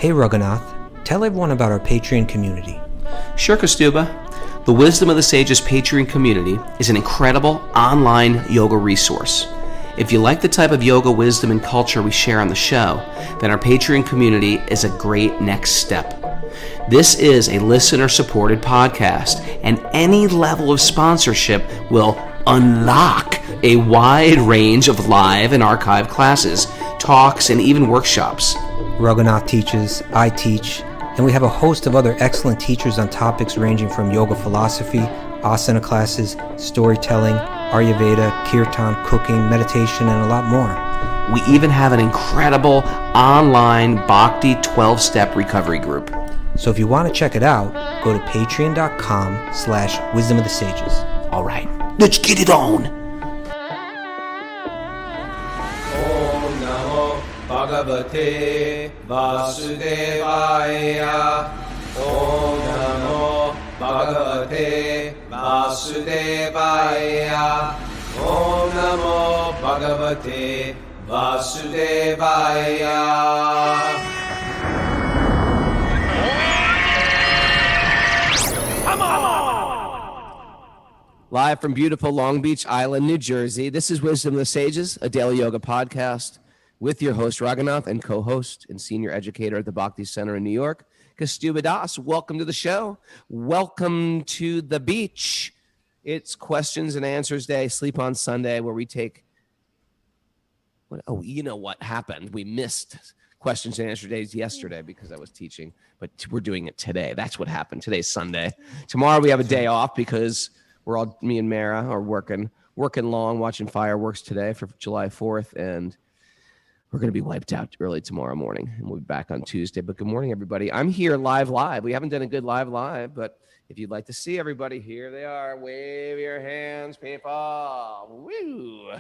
Hey Raghunath, tell everyone about our Patreon community. Sure, Kaustubha. The Wisdom of the Sages Patreon community is an incredible online yoga resource. If you like the type of yoga wisdom and culture we share on the show, then our Patreon community is a great next step. This is a listener-supported podcast, and any level of sponsorship will unlock a wide range of live and archived classes, talks, and even workshops. Raghunath teaches, I teach, and we have a host of other excellent teachers on topics ranging from yoga philosophy, asana classes, storytelling, Ayurveda, kirtan, cooking, meditation, and a lot more. We even have an incredible online Bhakti 12-step recovery group. So if you want to check it out, go to patreon.com/wisdom of the sages. All right, let's get it on. Om Namo Bhagavate Vasudevaya. Om Namo Bhagavate Vasudevaya. Om Namo Bhagavate Vasudevaya. Live from beautiful Long Beach Island, New Jersey, this is Wisdom of the Sages, a daily yoga podcast with your host, Raghunath, and co-host and senior educator at the Bhakti Center in New York, Kaustubha Das. Welcome to the show. Welcome to the beach. It's questions and answers day, Sleep on Sunday, where we take... you know what happened? We missed questions and answer days yesterday because I was teaching, but we're doing it today. That's what happened. Today's Sunday. Tomorrow we have a day off because... me and Mara are working long, watching fireworks today for July 4th, and we're going to be wiped out early tomorrow morning, and we'll be back on Tuesday. But good morning, everybody. I'm here live. We haven't done a good live, but if you'd like to see everybody, here they are. Wave your hands, people. Woo!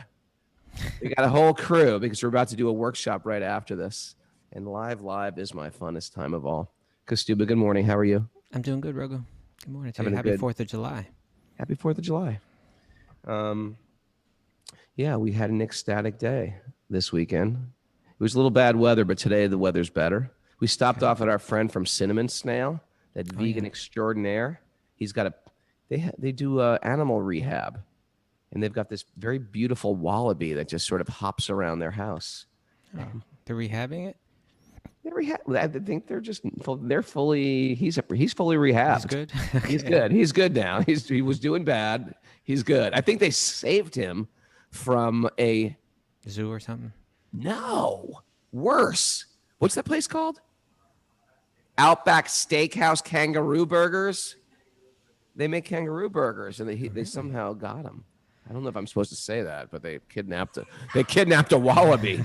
We got a whole crew because we're about to do a workshop right after this, and live is my funnest time of all. Kaustubha, good morning. How are you? I'm doing good, Raghu. Good morning to you. Happy 4th of July. Happy 4th of July. We had an ecstatic day this weekend. It was a little bad weather, but today the weather's better. We stopped off at our friend from Cinnamon Snail, that vegan extraordinaire. He's got they do animal rehab, and they've got this very beautiful wallaby that just sort of hops around their house. They're rehabbing it? I think they're fully. He's fully rehabbed. He's good. He's good. He's good now. He was doing bad. He's good. I think they saved him from a zoo or something. No, worse. What's that place called? Outback Steakhouse Kangaroo Burgers. They make kangaroo burgers, and they somehow got him. I don't know if I'm supposed to say that, but they kidnapped a wallaby.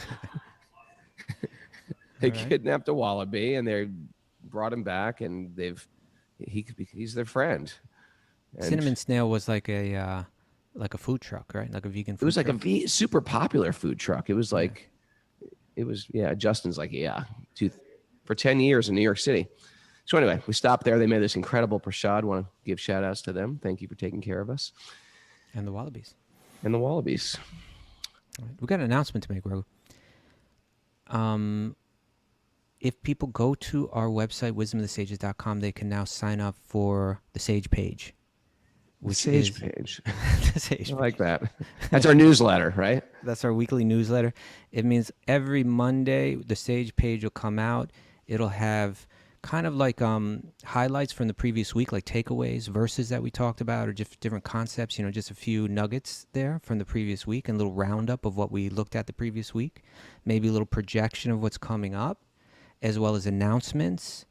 They kidnapped a wallaby, and they brought him back, and he's their friend. And Cinnamon Snail was like a food truck, right? Like a vegan food truck. It was like a super popular food truck. It was like, Justin's like, for 10 years in New York City. So anyway, we stopped there. They made this incredible prasad. Want to give shout outs to them. Thank you for taking care of us. And the wallabies. All right. We got an announcement to make, Raghu. If people go to our website, wisdomofthesages.com, they can now sign up for the Sage page. The Sage page. The Sage page. I like that. That's our newsletter, right? That's our weekly newsletter. It means every Monday, the Sage page will come out. It'll have kind of like highlights from the previous week, like takeaways, verses that we talked about, or just different concepts, just a few nuggets there from the previous week, and a little roundup of what we looked at the previous week, maybe a little projection of what's coming up, as well as announcements,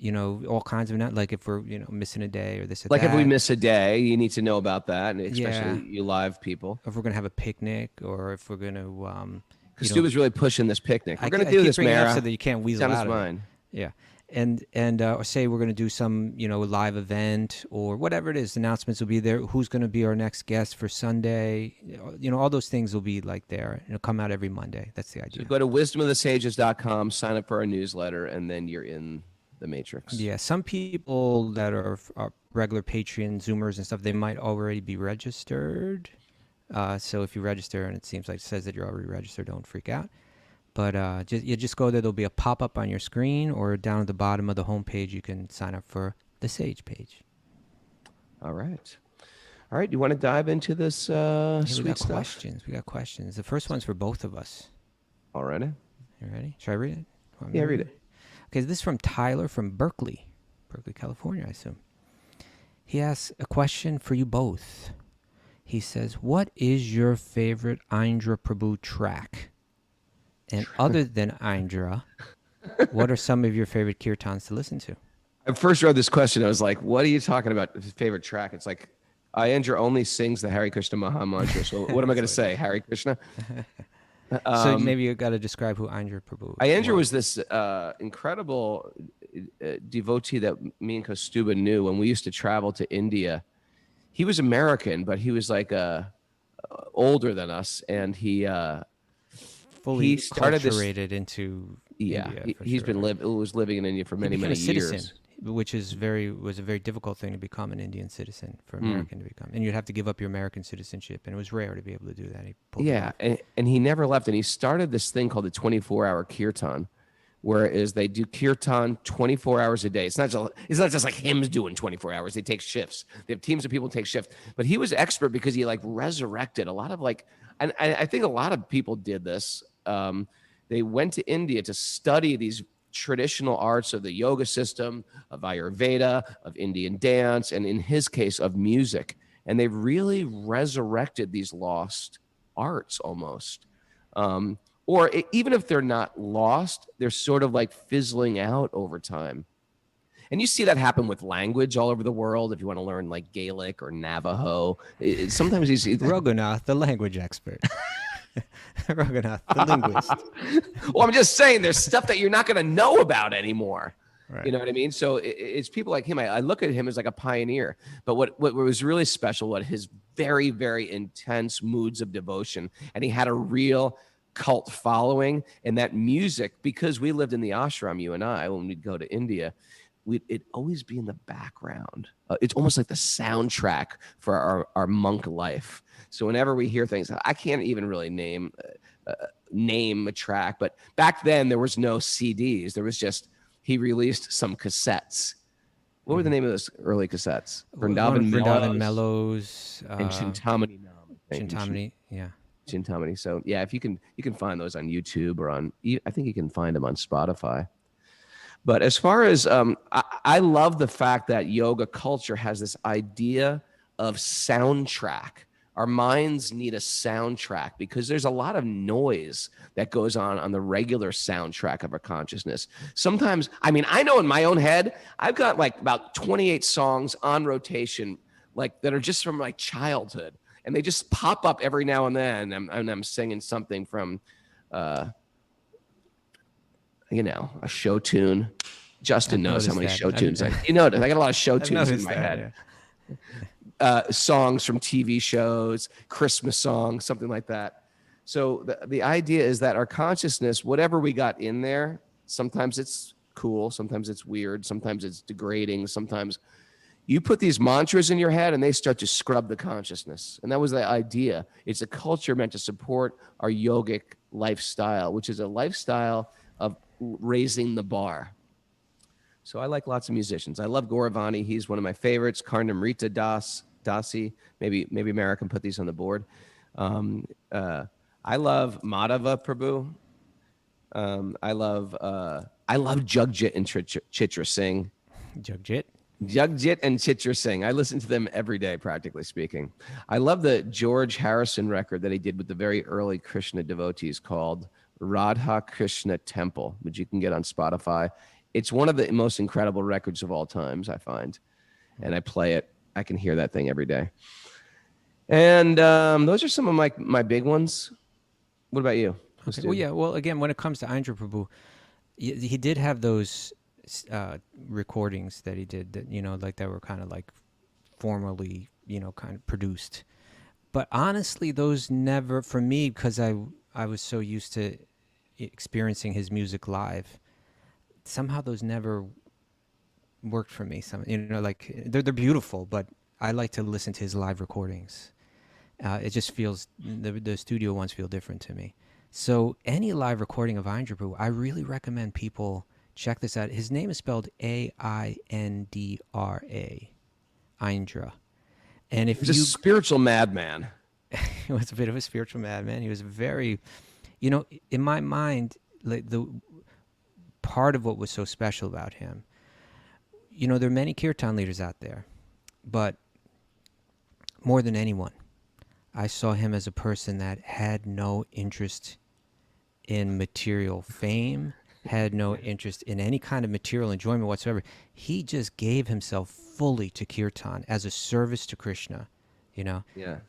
all kinds of, like if we're, missing a day or this or that. Like if we miss a day, you need to know about that, and especially you live people. If we're going to have a picnic, or if we're going to... Because Stu was really pushing this picnic. We're going to do this, Mara. So that you can't weasel out of it. Yeah. And or say we're going to do some, live event or whatever it is. Announcements will be there. Who's going to be our next guest for Sunday? All those things will be like there. It'll come out every Monday. That's the idea. So go to wisdomofthesages.com, sign up for our newsletter, and then you're in the matrix. Yeah. Some people that are regular Patreon Zoomers and stuff, they might already be registered. So if you register and it seems like it says that you're already registered, don't freak out. But just go there. There'll be a pop-up on your screen, or down at the bottom of the homepage, you can sign up for the Sage page. All right. All right. You want to dive into this Hey, we sweet got stuff? questions. We got questions. The first one's for both of us. All right. You ready? Should I read it? Want me Yeah, to read it. Okay, this is from Tyler from Berkeley, California, I assume. He asks a question for you both. He says, what is your favorite Aindra Prabhu track? And other than Aindra, what are some of your favorite kirtans to listen to? I first read this question. I was like, what are you talking about? Favorite track? It's like, Aindra only sings the Hare Krishna Maha Mantra. So what am I going to say? Hare Krishna? So maybe you got to describe who Aindra Prabhu Aindra was this incredible devotee that me and Kaustubha knew when we used to travel to India. He was American, but he was like older than us, and he fully started acculturated into India. He's been was living in India for many a citizen, years, which was a very difficult thing to become an Indian citizen for American to become, and you'd have to give up your American citizenship, and it was rare to be able to do that. He pulled it off. and he never left, and he started this thing called the 24-hour kirtan, whereas they do kirtan 24 hours a day. It's not just like hymns doing 24 hours. They take shifts. They have teams of people take shifts. But he was expert because he like resurrected a lot of and I think a lot of people did this. They went to India to study these traditional arts of the yoga system, of Ayurveda, of Indian dance, and in his case, of music. And they really resurrected these lost arts almost. Even if they're not lost, they're sort of like fizzling out over time. And you see that happen with language all over the world. If you want to learn like Gaelic or Navajo, sometimes you see Raghunath, the language expert. Raghunath, the linguist. Well, I'm just saying there's stuff that you're not going to know about anymore. Right. You know what I mean? So it's people like him. I look at him as like a pioneer. But what was really special, what his very, very intense moods of devotion, and he had a real cult following, and that music, because we lived in the ashram, you and I, when we'd go to India, it'd always be in the background. It's almost like the soundtrack for our monk life. So whenever we hear things, I can't even really name a track, but back then there was no CDs. There was just, he released some cassettes. What were the name of those early cassettes? Vrindavan Mellows. And Chintamani. Chintamani, yeah. Chintamani. So yeah, if you can find those on YouTube or I think you can find them on Spotify. But as far as I love the fact that yoga culture has this idea of soundtrack. Our minds need a soundtrack because there's a lot of noise that goes on the regular soundtrack of our consciousness. Sometimes, I mean, I know in my own head, I've got like about 28 songs on rotation, like that are just from my childhood, and they just pop up every now and then. And I'm singing something from, a show tune. Justin knows how many show tunes I got a lot of show tunes in my head. Yeah. Songs from TV shows, Christmas songs, something like that. So the idea is that our consciousness, whatever we got in there, sometimes it's cool, sometimes it's weird, sometimes it's degrading, sometimes you put these mantras in your head and they start to scrub the consciousness. And that was the idea. It's a culture meant to support our yogic lifestyle, which is a lifestyle of raising the bar. So I like lots of musicians. I love Gauravani. He's one of my favorites. Karnamrita Dasi. Maybe Mara can put these on the board. I love Madhava Prabhu. I love Jagjit and Chitra Singh. Jagjit and Chitra Singh. I listen to them every day, practically speaking. I love the George Harrison record that he did with the very early Krishna devotees called Radha Krishna Temple, which you can get on Spotify. It's one of the most incredible records of all times, I find. And I play it. I can hear that thing every day. And those are some of my big ones. What about you? Okay. Well, yeah. Well, again, when it comes to Aindra Prabhu, he did have those recordings that he did that, like that were kind of like formally, kind of produced. But honestly, those never, for me, because I was so used to experiencing his music live, somehow those never worked for me. Like they're beautiful, but I like to listen to his live recordings. It just feels, the studio ones feel different to me. So any live recording of Aindra Prahbu, I really recommend people check this out. His name is spelled Aindra, Aindra. And if He's a you, spiritual madman. he was a bit of a spiritual madman. He was very, in my mind, like the part of what was so special about him, there are many kirtan leaders out there, but more than anyone, I saw him as a person that had no interest in material fame, had no interest in any kind of material enjoyment whatsoever. He just gave himself fully to kirtan as a service to Krishna, Yeah.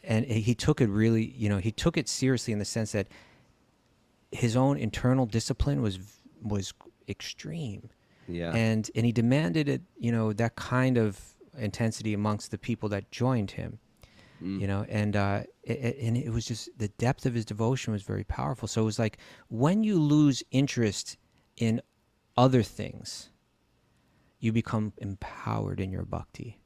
And he took it really, he took it seriously in the sense that his own internal discipline was extreme. Yeah. And he demanded it, that kind of intensity amongst the people that joined him. And it was just the depth of his devotion was very powerful. So it was like when you lose interest in other things, you become empowered in your bhakti.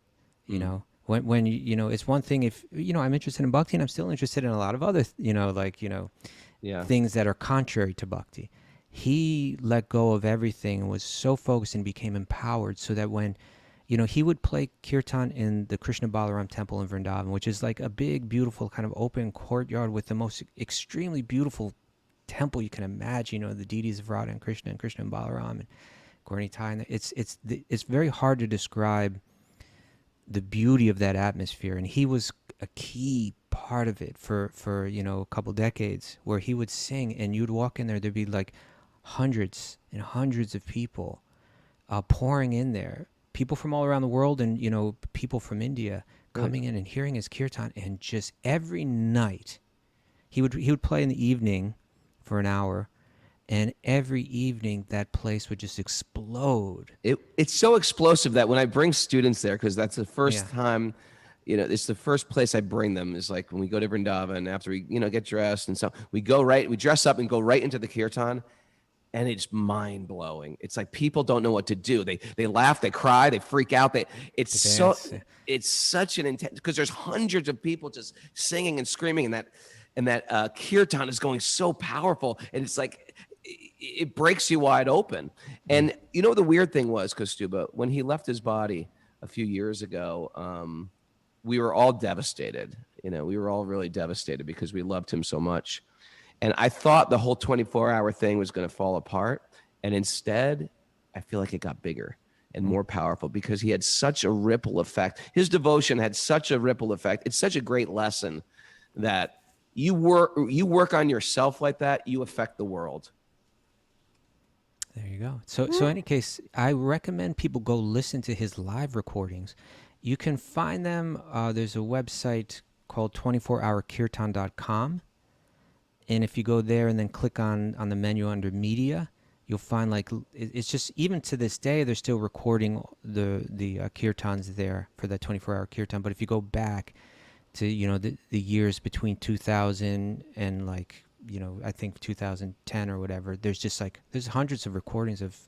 When it's one thing if I'm interested in bhakti and I'm still interested in a lot of other things that are contrary to bhakti. He let go of everything and was so focused and became empowered, so that when he would play kirtan in the Krishna Balaram temple in Vrindavan, which is like a big, beautiful kind of open courtyard with the most extremely beautiful temple you can imagine. The deities of Radha and Krishna and Balaram and Gaura-Nitai. And it's very hard to describe the beauty of that atmosphere. And he was a key part of it for a couple decades, where he would sing and you'd walk in there'd be like hundreds and hundreds of people pouring in there. People from all around the world and, people from India coming in and hearing his kirtan. And just every night he would play in the evening for an hour, and every evening that place would just explode. It's so explosive that when I bring students there, because that's the first time, it's the first place I bring them, is like when we go to Vrindavan after we, get dressed. And so we dress up and go right into the kirtan. And it's mind blowing. It's like people don't know what to do. They laugh, they cry, they freak out. It's such an intense, because there's hundreds of people just singing and screaming, and that kirtan is going so powerful, and it's like it breaks you wide open. And the weird thing was, Kaustubha, when he left his body a few years ago, we were all devastated. We were all really devastated because we loved him so much. And I thought the whole 24-hour thing was going to fall apart. And instead, I feel like it got bigger and more powerful, because he had such a ripple effect. His devotion had such a ripple effect. It's such a great lesson that you work on yourself like that, you affect the world. There you go. So in any case, I recommend people go listen to his live recordings. You can find them. There's a website called 24hourkirtan.com. And if you go there and then click on the menu under media, you'll find it's just, even to this day, they're still recording the kirtans there for that 24-hour kirtan. But if you go back to, the years between 2000 and I think 2010 or whatever, there's hundreds of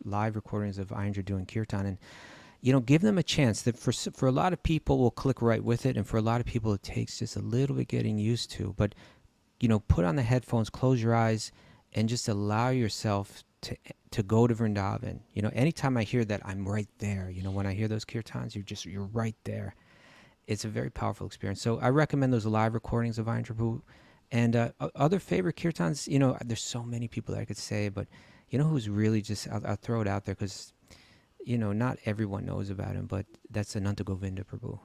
live recordings of Aindra doing kirtan. And, give them a chance. That for a lot of people will click right with it. And for a lot of people, it takes just a little bit getting used to. But put on the headphones, close your eyes, and just allow yourself to go to Vrindavan. Anytime I hear that, I'm right there. When I hear those kirtans, you're right there. It's a very powerful experience. So I recommend those live recordings of Aindra Prahbu. And other favorite kirtans, there's so many people that I could say, but who's really just, I'll throw it out there because, not everyone knows about him, but that's Ananta Govinda Prabhu,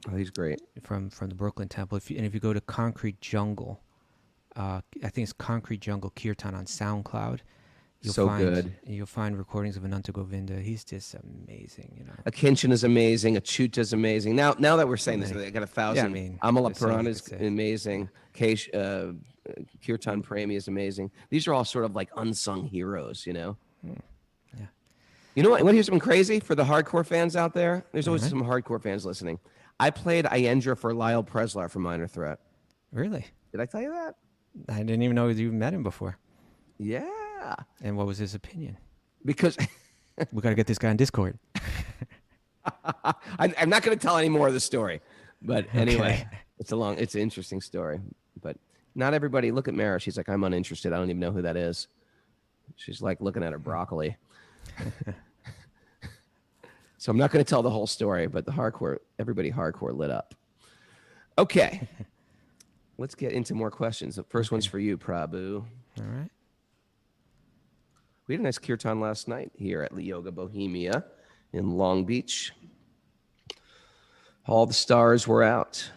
Oh, he's great. From the Brooklyn Temple. If you go to Concrete Jungle, I think it's Concrete Jungle Kirtan on SoundCloud. You'll find recordings of Ananta Govinda. He's just amazing, Akinchan is amazing. Achyuta is amazing. Now that we're saying this, I got 1,000. Yeah, I mean, Amala there's so many Purana to is say. amazing. Kirtan Premi is amazing. These are all sort of like unsung heroes, Yeah. You know what? Want to hear something crazy for the hardcore fans out there? There's always some hardcore fans listening. I played Aindra for Lyle Preslar from Minor Threat. Really? Did I tell you that? I didn't even know you met him before. Yeah. And what was his opinion? Because We got to get this guy on Discord. I'm not going to tell any more of the story, but anyway, Okay. it's an interesting story. But Not everybody. Look at Mara. She's like, I'm uninterested. I don't even know who that is. She's like looking at her broccoli. So I'm not going to tell the whole story, but everybody hardcore lit up. Okay. Let's get into more questions. The first one's for you, Prabhu. All right. We had a nice kirtan last night here at Yoga Bohemia in Long Beach. All the stars were out.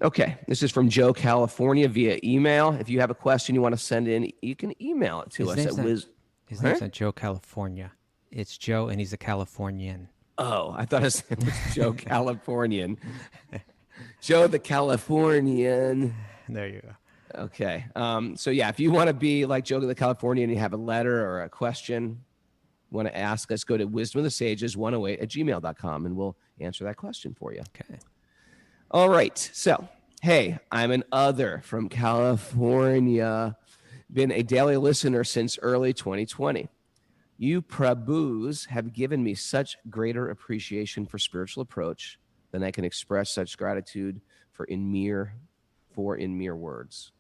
Okay, this is from Joe, California, via email. If you have a question you want to send in, you can email it to us at His name's not Joe California. It's Joe, and he's a Californian. Oh, I thought his name was Joe Californian. Joe the Californian. There you go. Okay. So, yeah, if you want to be like Joe the Californian and you have a letter or a question, want to ask us, go to wisdomofthesages108@gmail.com, and we'll answer that question for you. Okay. All right. So, hey, I'm an other from California. Been a daily listener since early 2020. You Prabhus have given me such greater appreciation for spiritual approach than I can express such gratitude for in mere words.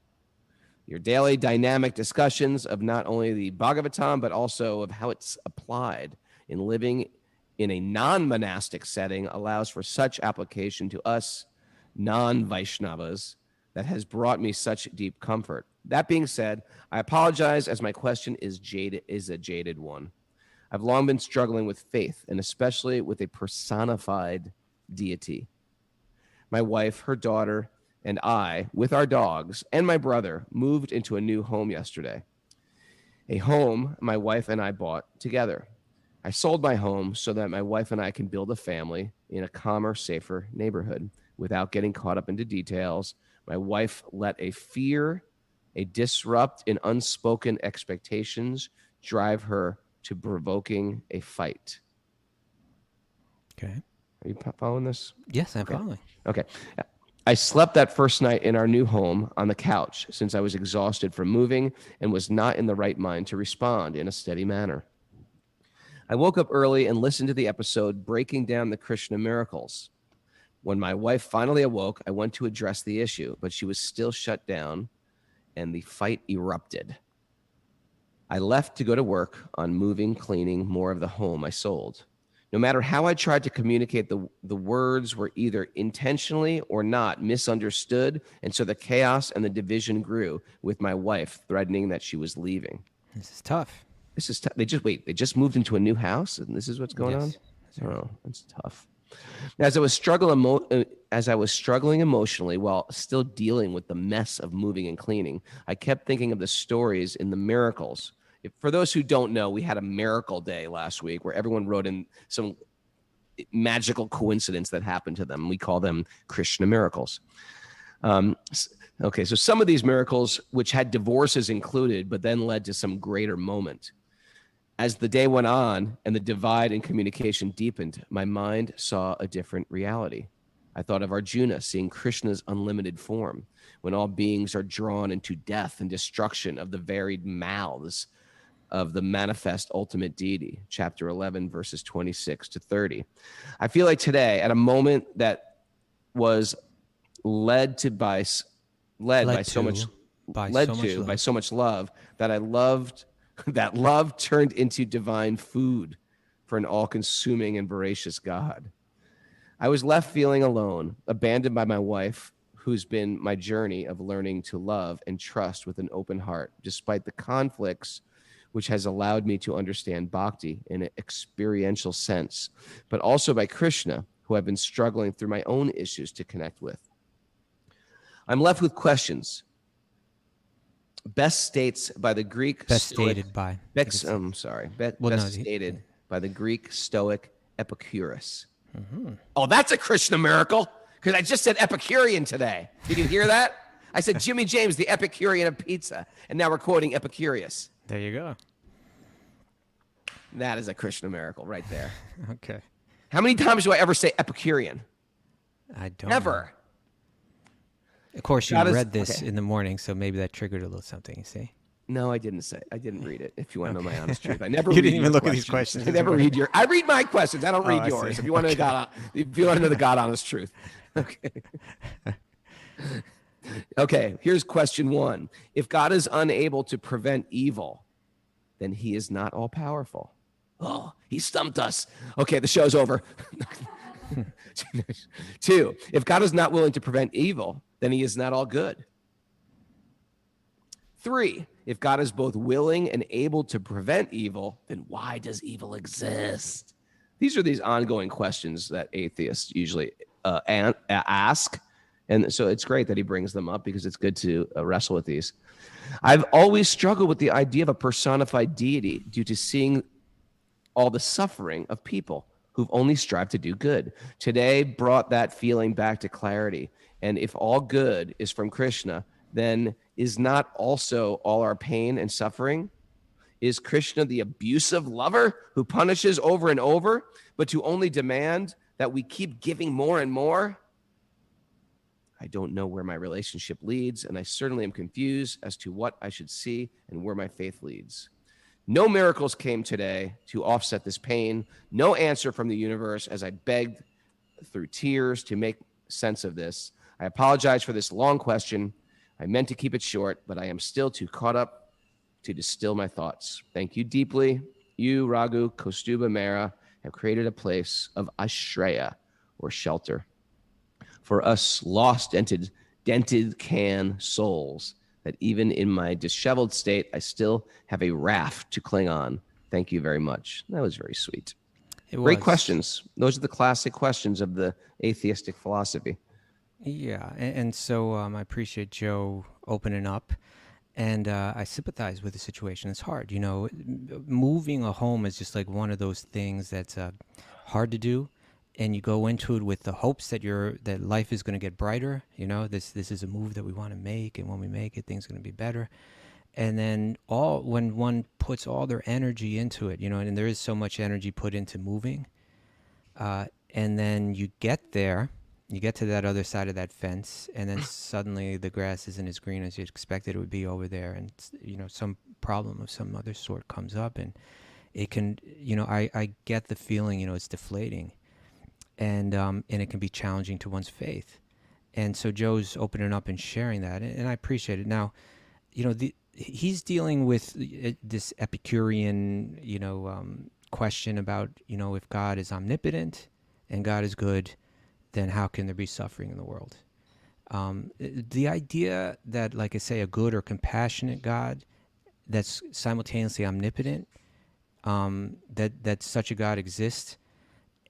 Your daily dynamic discussions of not only the Bhagavatam, but also of how it's applied in living in a non-monastic setting allows for such application to us non-Vaishnavas that has brought me such deep comfort. That being said, I apologize as my question is a jaded one. I've long been struggling with faith, and especially with a personified deity. My wife, her daughter, and I, with our dogs and my brother, moved into a new home yesterday. A home my wife and I bought together. I sold my home so that my wife and I can build a family in a calmer, safer neighborhood. Without getting caught up into details, my wife let a fear, a disrupt in unspoken expectations drive her to provoking a fight. Okay. Are you following this? Yes, I'm following. Okay. I slept that first night in our new home on the couch since I was exhausted from moving and was not in the right mind to respond in a steady manner. I woke up early and listened to the episode breaking down the Krishna miracles. When my wife finally awoke, I went to address the issue, but she was still shut down and the fight erupted. I left to go to work on moving, cleaning more of the home I sold. No matter how I tried to communicate, the words were either intentionally or not misunderstood, and so the chaos and the division grew, with my wife threatening that she was leaving. This is tough. This is tough. They just moved into a new house, and this is what's going on? That's right. Oh, that's tough. As I was struggling emotionally while still dealing with the mess of moving and cleaning, I kept thinking of the stories in the miracles. For those who don't know, we had a miracle day last week where everyone wrote in some magical coincidence that happened to them. We call them Krishna miracles. Okay, so some of these miracles, which had divorces included, but then led to some greater moment. As the day went on and the divide in communication deepened, my mind saw a different reality. I thought of Arjuna seeing Krishna's unlimited form, when all beings are drawn into death and destruction of the varied mouths of the manifest ultimate deity, chapter 11, verses 26 to 30. I feel like today, at a moment that was led by so much love, that love turned into divine food for an all-consuming and voracious God. I was left feeling alone, abandoned by my wife, who's been my journey of learning to love and trust with an open heart, despite the conflicts which has allowed me to understand bhakti in an experiential sense, but also by Krishna, who I've been struggling through my own issues to connect with. I'm left with questions. Best stated by the Greek Stoic Epicurus. Mm-hmm. Oh, that's a Krishna miracle, because I just said Epicurean today. Did you hear that? I said Jimmy James, the Epicurean of pizza, and now we're quoting Epicurus. There you go. That is a Krishna miracle right there. Okay. How many times do I ever say Epicurean? I don't Ever. know. Of course, you read this in the morning, so maybe that triggered a little something, you see? No, I didn't read it, if you want to know my honest truth. I never You read didn't even your look at these questions. I never read I read my questions. I don't read yours. If you want to know the God honest truth. Okay. Okay, here's question 1. If God is unable to prevent evil, then he is not all powerful. Oh, he stumped us. Okay, the show's over. 2, if God is not willing to prevent evil, then he is not all good. 3, if God is both willing and able to prevent evil, then why does evil exist? These are these ongoing questions that atheists usually ask. And so it's great that he brings them up because it's good to wrestle with these. I've always struggled with the idea of a personified deity due to seeing all the suffering of people who've only strived to do good. Today brought that feeling back to clarity. And if all good is from Krishna, then is not also all our pain and suffering? Is Krishna the abusive lover who punishes over and over, but to only demand that we keep giving more and more? I don't know where my relationship leads, and I certainly am confused as to what I should see and where my faith leads. No miracles came today to offset this pain. No answer from the universe as I begged through tears to make sense of this. I apologize for this long question. I meant to keep it short, but I am still too caught up to distill my thoughts. Thank you deeply. You, Raghu, Kaustubha, Mera, have created a place of Ashreya, or shelter, for us lost, dented can souls, that even in my disheveled state, I still have a raft to cling on. Thank you very much. That was very sweet. Great questions. Those are the classic questions of the atheistic philosophy. Yeah, and so I appreciate Joe opening up, and I sympathize with the situation. It's hard, moving a home is just like one of those things that's hard to do, and you go into it with the hopes that that life is going to get brighter. This is a move that we want to make, and when we make it, things are going to be better. And then when one puts all their energy into it, and there is so much energy put into moving, and then you get there. You get to that other side of that fence, and then suddenly the grass isn't as green as you expected it would be over there, and some problem of some other sort comes up, and it can, I get the feeling, it's deflating, and it can be challenging to one's faith, and so Joe's opening up and sharing that, and I appreciate it. Now, he's dealing with this Epicurean, question about, if God is omnipotent and God is good, then how can there be suffering in the world? The idea that, like I say, a good or compassionate God that's simultaneously omnipotent, that such a God exists,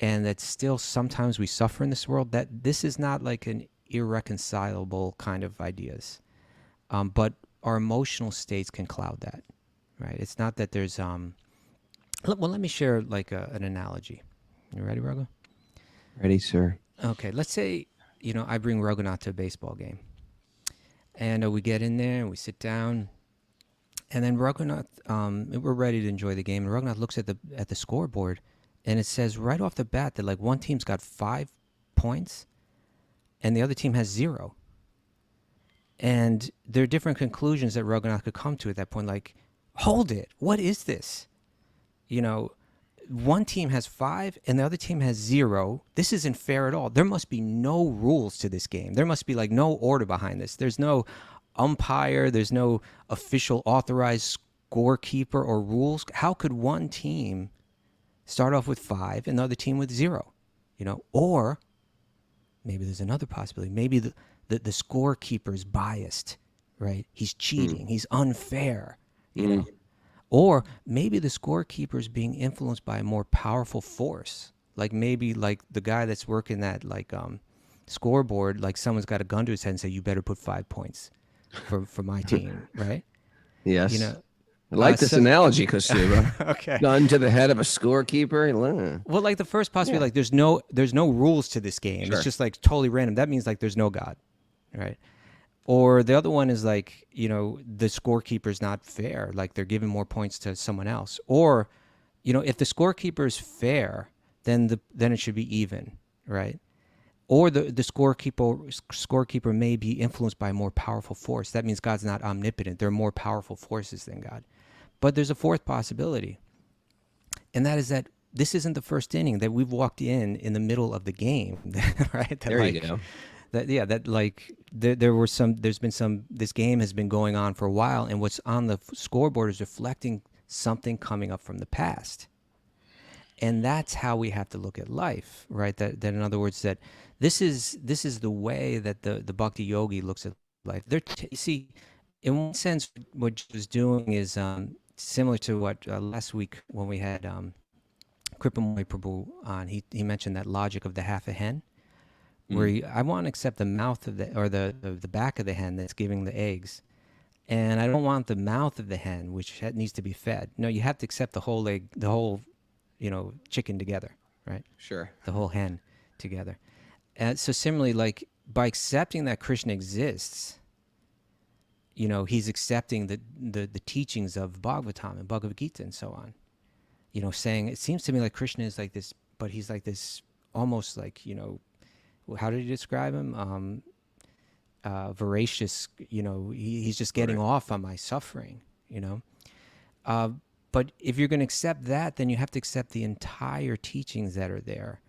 and that still sometimes we suffer in this world, that this is not like an irreconcilable kind of ideas. But our emotional states can cloud that, right? It's not that there's... well, let me share like an analogy. You ready, Raghu? Ready, sir. Okay, let's say, I bring Raghunath to a baseball game. And we get in there and we sit down. And then Raghunath, we're ready to enjoy the game. And Raghunath looks at the scoreboard, and it says right off the bat that like one team's got 5 points and the other team has 0. And there are different conclusions that Raghunath could come to at that point. Like, hold it, what is this? One team has 5 and the other team has 0. This isn't fair at all. There must be no rules to this game. There must be like no order behind this. There's no umpire. There's no official authorized scorekeeper or rules. How could one team start off with 5 and the other team with 0? Or maybe there's another possibility. Maybe the scorekeeper is biased, right? He's cheating. He's unfair, you know. Or maybe the scorekeeper is being influenced by a more powerful force. Like maybe like the guy that's working that like scoreboard, like someone's got a gun to his head and say, you better put 5 points for my team, right? Yes. I like this analogy, Kaustubha. Okay. Gun to the head of a scorekeeper. Well, like the first possibility, like there's no rules to this game. Sure. It's just like totally random. That means like there's no God, right? Or the other one is like, the scorekeeper's not fair. Like they're giving more points to someone else. Or, if the scorekeeper is fair, then it should be even, right? Or the scorekeeper may be influenced by a more powerful force. That means God's not omnipotent. There are more powerful forces than God. But there's a fourth possibility. And that is that this isn't the first inning, that we've walked in the middle of the game, right? There you go. That there's been some, this game has been going on for a while, and what's on the scoreboard is reflecting something coming up from the past. And that's how we have to look at life, right? That in other words, that this is the way that the Bhakti-yogi looks at life. You see, in one sense, what Joe's doing is similar to what last week when we had Kripamoy Prabhu on. He mentioned that logic of the half a hen, where I want to accept the mouth of the back of the hen that's giving the eggs, and I don't want the mouth of the hen, which needs to be fed. No, you have to accept the whole egg, the whole chicken together, right? Sure. The whole hen together. And so similarly, like by accepting that Krishna exists, he's accepting the teachings of Bhagavatam and Bhagavad Gita and so on. Saying, it seems to me like Krishna is like this, but he's like this almost like, how did he describe him? Voracious, he's just getting off on my suffering, But if you're going to accept that, then you have to accept the entire teachings that are there,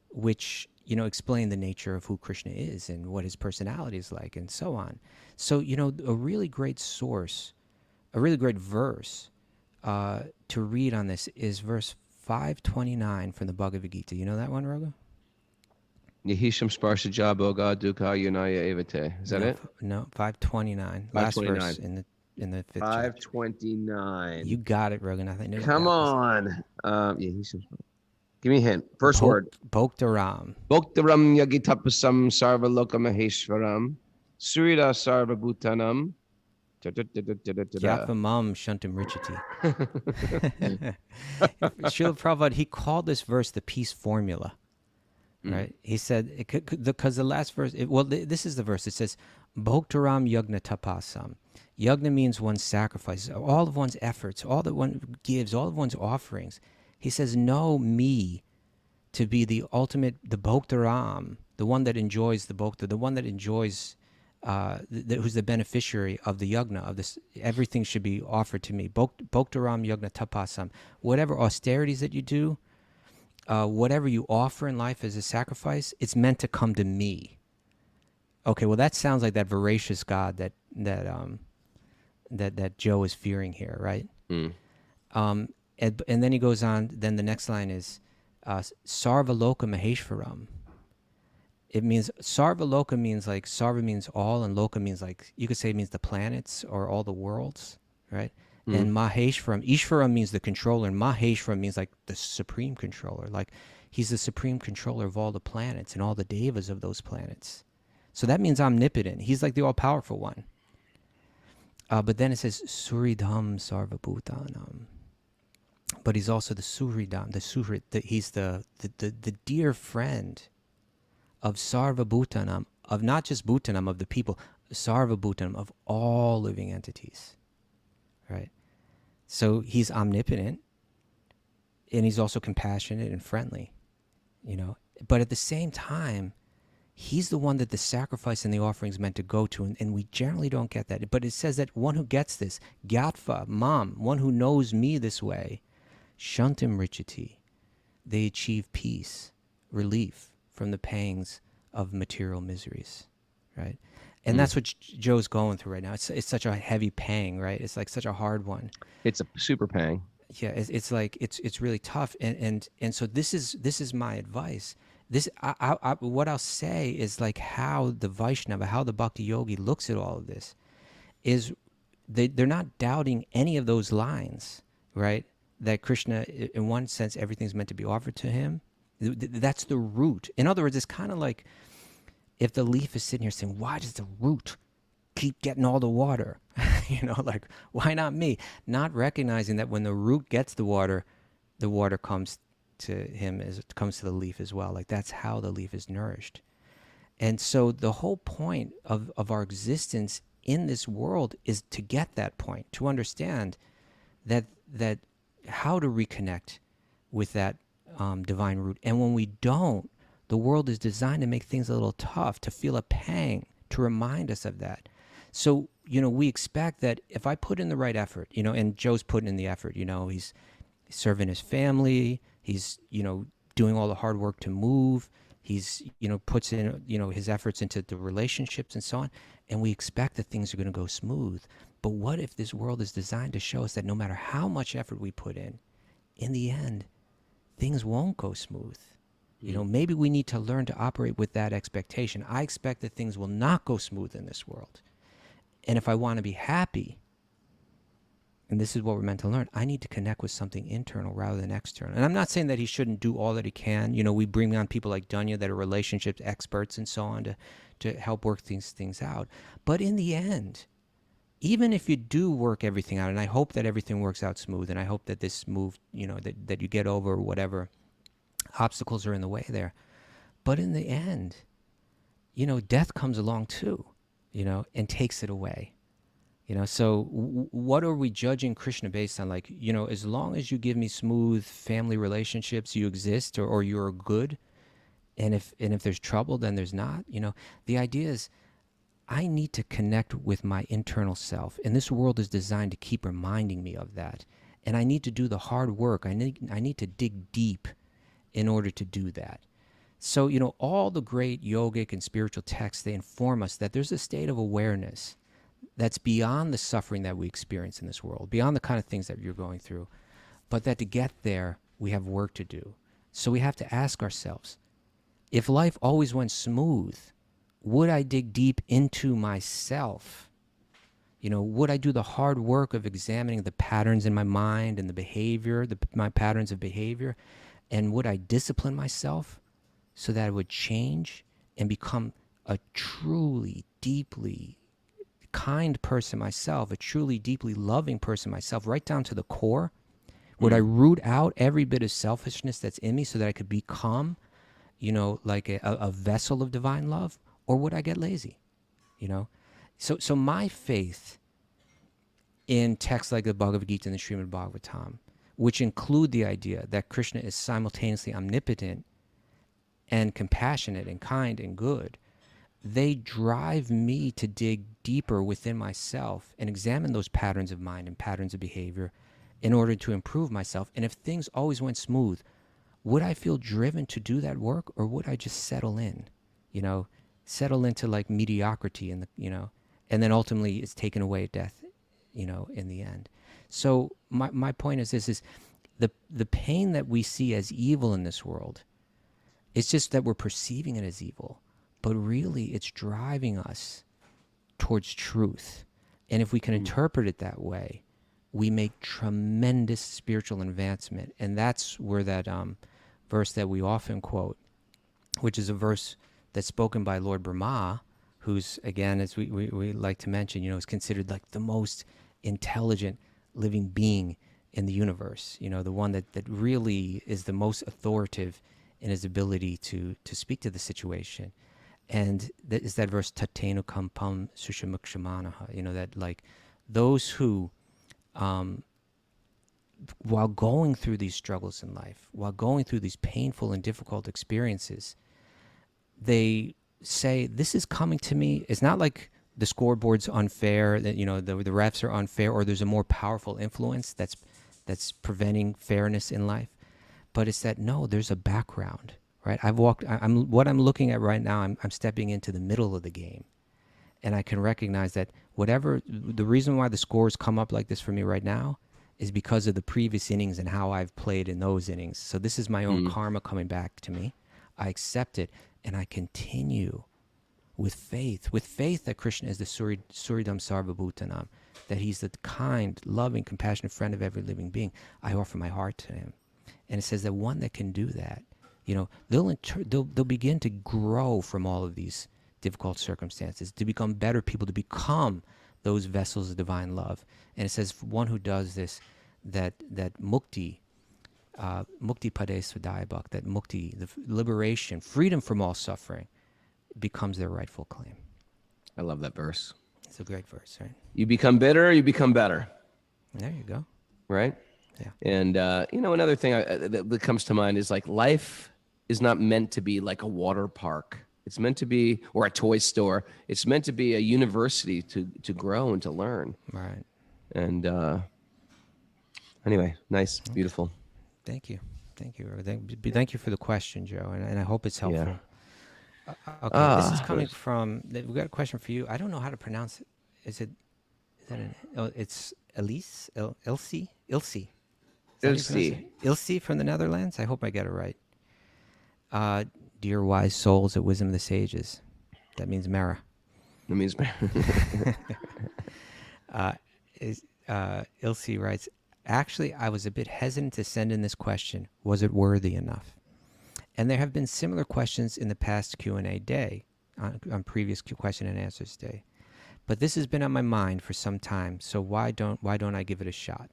which, explain the nature of who Krishna is and what his personality is like and so on. So, a really great source, a really great verse to read on this is verse 529 from the Bhagavad Gita. You know that one, Raghu? Yahisham sparsha jaboga dukkha yunaya evate. Is that it? No, 529. Last verse in the fifth chapter. 529. You got it, Raghunath. I knew you Come got this. on. Give me a hint. First word. Bhoktaram. Bhoktaram yagitapasam sarva loka maheshwaram surya sarva bhutanam. Yapamam shantam richati. Srila Prabhupada, he called this verse the peace formula. Right? He said, because the last verse, this is the verse. It says, Bhoktaram yagna tapasam. Yagna means one's sacrifice, all of one's efforts, all that one gives, all of one's offerings. He says, know me to be the ultimate, the Bhoktaram, the one that enjoys the Bhokta, the one that enjoys, who's the beneficiary of the yagna, of this. Everything should be offered to me. Bhoktaram yagna tapasam. Whatever austerities that you do, whatever you offer in life as a sacrifice, it's meant to come to me. Okay, well, that sounds like that voracious God that Joe is fearing here, right? And then he goes on. Then the next line is Sarva Loka Maheshwaram. It means Sarva Loka means like Sarva means all, and Loka means like you could say it means the planets or all the worlds, right? And Maheshwaram, Ishvaram means the controller, and Maheshwaram means like the supreme controller. Like he's the supreme controller of all the planets and all the devas of those planets. So that means omnipotent. He's like the all-powerful one. But then it says Suridham Sarvabhutanam. But he's also the Suridham, the Surit. He's the dear friend of Sarvabhutanam, of not just Bhutanam, of the people, Sarvabhutanam, of all living entities. Right? So he's omnipotent, and he's also compassionate and friendly, But at the same time, he's the one that the sacrifice and the offering is meant to go to, and we generally don't get that. But it says that one who gets this, Gyatva, Mam, one who knows me this way, Shantim Richati, they achieve peace, relief from the pangs of material miseries, right? And that's what Joe's going through right now. It's such a heavy pang, right? It's like such a hard one. It's a super pang. Yeah, it's like it's really tough, and so this is my advice. This what I'll say is like how the Vaishnava, how the Bhakti Yogi looks at all of this, is they're not doubting any of those lines, right? That Krishna, in one sense, everything's meant to be offered to him. That's the root. In other words, it's kind of like if the leaf is sitting here saying, why does the root keep getting all the water? Like, why not me? Not recognizing that when the root gets the water comes to him, as it comes to the leaf as well. Like, that's how the leaf is nourished. And so the whole point of our existence in this world is to get that point, to understand that how to reconnect with that divine root. And when we don't, the world is designed to make things a little tough, to feel a pang, to remind us of that. So, we expect that if I put in the right effort, and Joe's putting in the effort, he's serving his family, he's, doing all the hard work to move, He's, puts in, his efforts into the relationships and so on. And we expect that things are going to go smooth. But what if this world is designed to show us that no matter how much effort we put in the end, things won't go smooth? Maybe we need to learn to operate with that expectation. I expect that things will not go smooth in this world. And if I want to be happy, and this is what we're meant to learn, I need to connect with something internal rather than external. And I'm not saying that he shouldn't do all that he can. We bring on people like Dunya that are relationships experts and so on to help work these things out. But in the end, even if you do work everything out, and I hope that everything works out smooth, and I hope that this move, that you get over whatever obstacles are in the way there. But in the end, death comes along too, and takes it away. So what are we judging Krishna based on? Like, as long as you give me smooth family relationships, you exist, or you're good. And if there's trouble, then there's not. The idea is I need to connect with my internal self. And this world is designed to keep reminding me of that. And I need to do the hard work. I need to dig deep in order to do that. So, all the great yogic and spiritual texts, they inform us that there's a state of awareness that's beyond the suffering that we experience in this world, beyond the kind of things that you're going through, but that to get there, we have work to do. So we have to ask ourselves, if life always went smooth, would I dig deep into myself? Would I do the hard work of examining the patterns in my mind and the behavior, my patterns of behavior, and would I discipline myself so that I would change and become a truly, deeply kind person myself, a truly deeply loving person myself, right down to the core? Would I root out every bit of selfishness that's in me so that I could become, like a vessel of divine love? Or would I get lazy? So my faith in texts like the Bhagavad Gita and the Srimad Bhagavatam, which include the idea that Krishna is simultaneously omnipotent and compassionate and kind and good, they drive me to dig deeper within myself and examine those patterns of mind and patterns of behavior in order to improve myself. And if things always went smooth, would I feel driven to do that work, or would I just settle in, settle into like mediocrity and and then ultimately it's taken away at death, in the end. So my point is this: is the pain that we see as evil in this world, it's just that we're perceiving it as evil. But really, it's driving us towards truth. And if we can interpret it that way, we make tremendous spiritual advancement. And that's where that verse that we often quote, which is a verse that's spoken by Lord Brahma, who's, again, as we like to mention, is considered like the most intelligent living being in the universe, the one that really is the most authoritative in his ability to speak to the situation. And that is that verse, Tatenu kampam sushamukshamanaha, that like those who, while going through these struggles in life, while going through these painful and difficult experiences, they say, this is coming to me. It's not like the scoreboard's unfair, that, the refs are unfair, or there's a more powerful influence that's preventing fairness in life. But it's that, no, there's a background. Right, what I'm looking at right now, I'm stepping into the middle of the game. And I can recognize that the reason why the scores come up like this for me right now is because of the previous innings and how I've played in those innings. So this is my own karma coming back to me. I accept it, and I continue with faith that Krishna is the Suridam Sarvabhutanam, that he's the kind, loving, compassionate friend of every living being. I offer my heart to him. And it says that one that can do that, they'll begin to grow from all of these difficult circumstances, to become better people, to become those vessels of divine love. And it says, for one who does this, that mukti pade swadhyabhak, that mukti, the liberation, freedom from all suffering, becomes their rightful claim. I love that verse. It's a great verse, right? You become bitter, you become better. There you go. Right? Yeah. And, another thing that comes to mind is like life is not meant to be like a water park. It's meant to be, or a toy store. It's meant to be a university to grow and to learn. Right. And anyway, nice, beautiful. Thank you. Thank you for the question, Joe. And I hope it's helpful. Okay, this is coming There's from. We've got a question for you. I don't know how to pronounce it. Is it? Is that an? Oh, it's Elise. Ilse. Ilse. Is that how you pronounce it? C. Ilse from the Netherlands. I hope I get it right. Uh, Dear wise souls at Wisdom of the Sages. That means Mara. That means Ilse writes, actually, I was a bit hesitant to send in this question. Was it worthy enough? And there have been similar questions in the past Q&A day, on previous question and answers day. But this has been on my mind for some time, so why don't I give it a shot?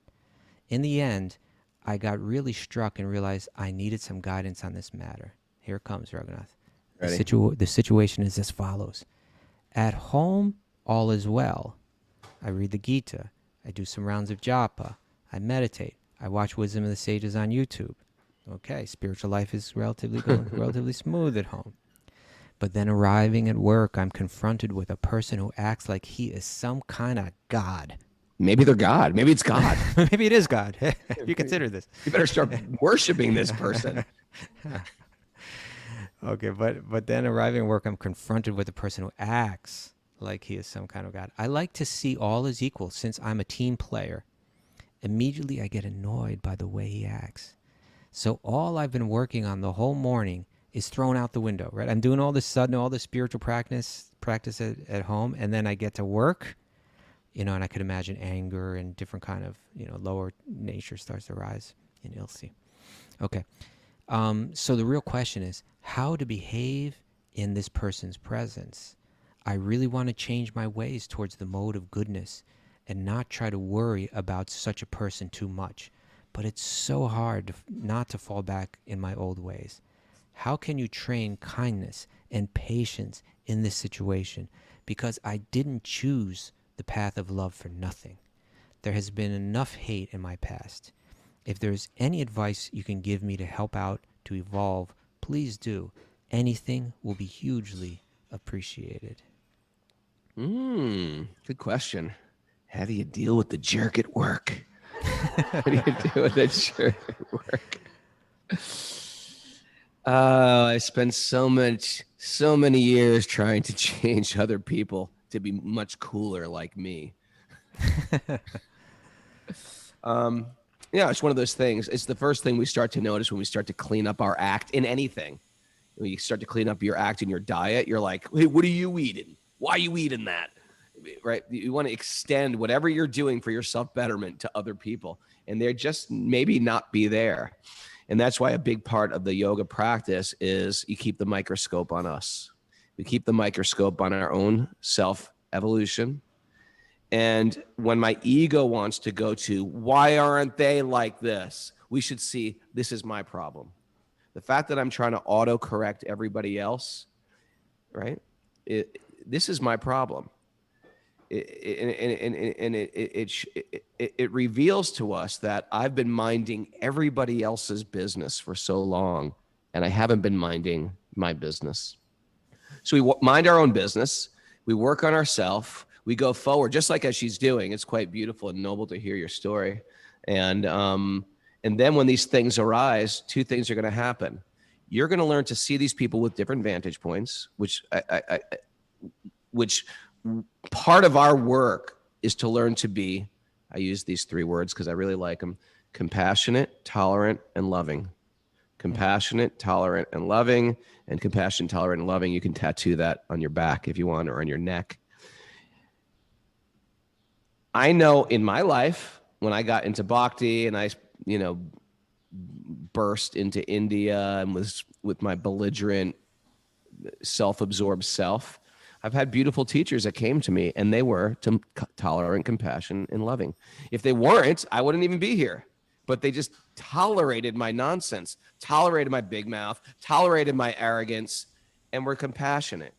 In the end, I got really struck and realized I needed some guidance on this matter. Here it comes, Raghunath. Ready? The situation is as follows. At home, all is well. I read the Gita. I do some rounds of japa. I meditate. I watch Wisdom of the Sages on YouTube. Okay, spiritual life is relatively smooth at home. But then arriving at work, I'm confronted with a person who acts like he is some kind of god. Maybe they're God. Maybe it's God. Maybe it is God. Have you considered this? You better start worshiping this person. Okay, but then arriving at work, I'm confronted with a person who acts like he is some kind of god. I like to see all as equal since I'm a team player. Immediately, I get annoyed by the way he acts. So all I've been working on the whole morning is thrown out the window, right? I'm doing all this sudden, all this spiritual practice at home, and then I get to work, and I could imagine anger and different kind of, lower nature starts to rise in Ilse. Okay. So the real question is how to behave in this person's presence. I really want to change my ways towards the mode of goodness and not try to worry about such a person too much. But it's so hard not to fall back in my old ways. How can you train kindness and patience in this situation? Because I didn't choose the path of love for nothing. There has been enough hate in my past. If there's any advice you can give me to help out, to evolve, please do. Anything will be hugely appreciated. Good question. How do you deal with the jerk at work? How do you deal with the jerk at work? I spent so many years trying to change other people to be much cooler like me. Yeah, it's one of those things. It's the first thing we start to notice when we start to clean up our act in anything. When you start to clean up your act in your diet, you're like, hey, what are you eating? Why are you eating that? Right? You want to extend whatever you're doing for your self-betterment to other people, and they're just maybe not be there. And that's why a big part of the yoga practice is you keep the microscope on us. We keep the microscope on our own self-evolution. And when my ego wants to go to, why aren't they like this? We should see, this is my problem. The fact that I'm trying to auto-correct everybody else, right? This is my problem. It reveals to us that I've been minding everybody else's business for so long, and I haven't been minding my business. So we mind our own business. We work on ourselves. We go forward, just like as she's doing. It's quite beautiful and noble to hear your story. And then when these things arise, two things are going to happen. You're going to learn to see these people with different vantage points, which part of our work is to learn to be, I use these three words because I really like them, compassionate, tolerant, and loving. Compassionate, tolerant, and loving. And compassion, tolerant, and loving, you can tattoo that on your back if you want, or on your neck. I know in my life, when I got into Bhakti and I, burst into India and was with my belligerent, self-absorbed self, I've had beautiful teachers that came to me, and they were tolerant, compassionate, and loving. If they weren't, I wouldn't even be here. But they just tolerated my nonsense, tolerated my big mouth, tolerated my arrogance, and were compassionate.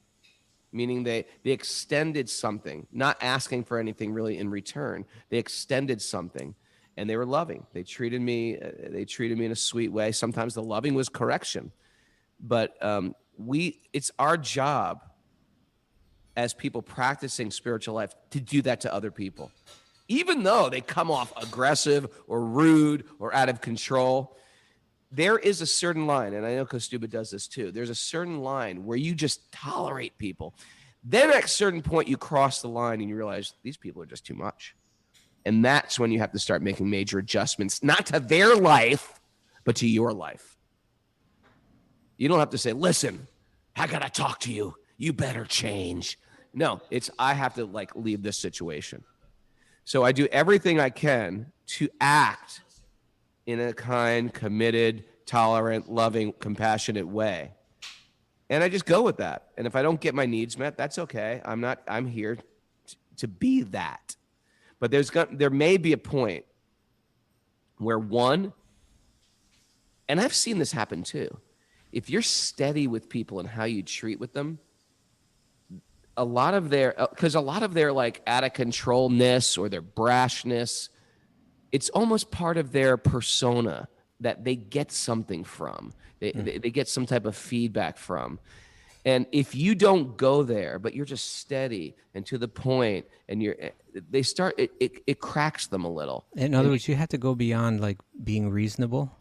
Meaning they extended something, not asking for anything really in return. They extended something, and they were loving. They treated me in a sweet way. Sometimes the loving was correction, but it's our job as people practicing spiritual life to do that to other people, even though they come off aggressive or rude or out of control. there is a certain line, and I know Kaustubha does this too. There's a certain line where you just tolerate people. Then at a certain point, you cross the line and you realize these people are just too much. And that's when you have to start making major adjustments, not to their life, but to your life. You don't have to say, listen, I got to talk to you. You better change. No, it's I have to like leave this situation. So I do everything I can to act in a kind, committed, tolerant, loving, compassionate way. And I just go with that. And if I don't get my needs met, that's okay. I'm here to be that. But there may be a point where one, and I've seen this happen too. If you're steady with people and how you treat with them, a lot of their like out of controlness or their brashness, it's almost part of their persona that they get something from. They get some type of feedback from. And if you don't go there, but you're just steady and to the point, and it cracks them a little. In other words, you have to go beyond like being reasonable.